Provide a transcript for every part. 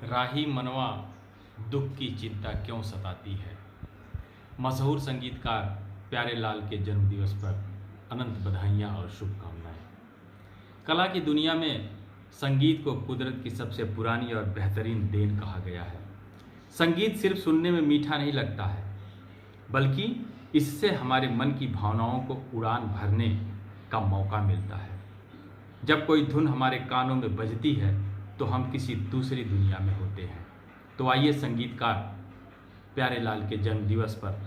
राही मनवा दुख की चिंता क्यों सताती है। मशहूर संगीतकार प्यारेलाल के जन्मदिवस पर अनंत बधाइयाँ और शुभकामनाएं। कला की दुनिया में संगीत को कुदरत की सबसे पुरानी और बेहतरीन देन कहा गया है। संगीत सिर्फ सुनने में मीठा नहीं लगता है, बल्कि इससे हमारे मन की भावनाओं को उड़ान भरने का मौका मिलता है। जब कोई धुन हमारे कानों में बजती है तो हम किसी दूसरी दुनिया में होते हैं। तो आइए संगीतकार प्यारेलाल के जन्मदिवस पर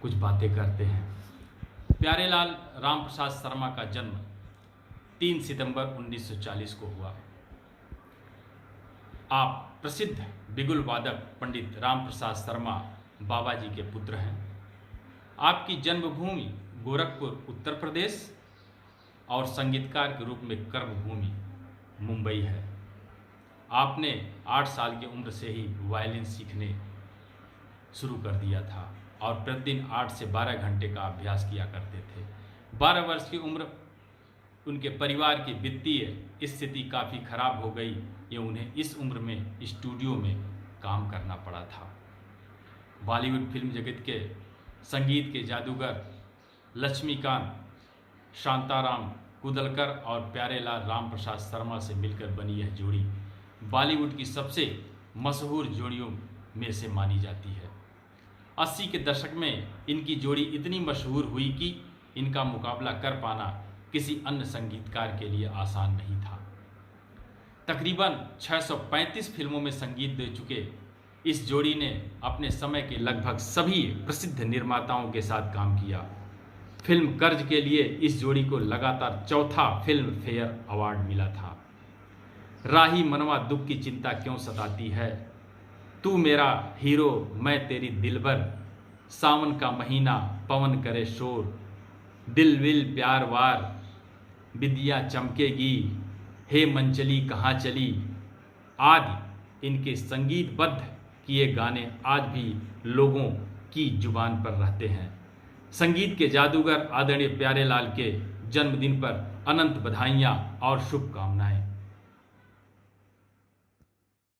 कुछ बातें करते हैं। प्यारेलाल रामप्रसाद शर्मा का जन्म 3 सितंबर 1940 को हुआ। आप प्रसिद्ध बिगुल वादक पंडित रामप्रसाद शर्मा बाबा जी के पुत्र हैं। आपकी जन्मभूमि गोरखपुर उत्तर प्रदेश और संगीतकार के रूप में कर्मभूमि मुंबई है। आपने 8 साल की उम्र से ही वायलिन सीखने शुरू कर दिया था और प्रतिदिन 8 से 12 घंटे का अभ्यास किया करते थे। 12 वर्ष की उम्र उनके परिवार की वित्तीय स्थिति काफ़ी खराब हो गई, ये उन्हें इस उम्र में स्टूडियो में काम करना पड़ा था। बॉलीवुड फिल्म जगत के संगीत के जादूगर लक्ष्मीकांत, शांताराम कुदलकर और प्यारेलाल रामप्रसाद शर्मा से मिलकर बनी यह जोड़ी बॉलीवुड की सबसे मशहूर जोड़ियों में से मानी जाती है। 80 के दशक में इनकी जोड़ी इतनी मशहूर हुई कि इनका मुकाबला कर पाना किसी अन्य संगीतकार के लिए आसान नहीं था। तकरीबन 635 फिल्मों में संगीत दे चुके इस जोड़ी ने अपने समय के लगभग सभी प्रसिद्ध निर्माताओं के साथ काम किया। फिल्म कर्ज के लिए इस जोड़ी को लगातार 4था फिल्म फेयर अवार्ड मिला था। राही मनवा दुख की चिंता क्यों सताती है, तू मेरा हीरो मैं तेरी दिलबर, सावन का महीना पवन करे शोर, दिल विल प्यार वार विद्या चमकेगी, हे मंचली कहाँ चली आदि इनके संगीतबद्ध किए गाने आज भी लोगों की जुबान पर रहते हैं। संगीत के जादूगर आदरणीय प्यारेलाल के जन्मदिन पर अनंत बधाइयाँ और शुभकामनाएं।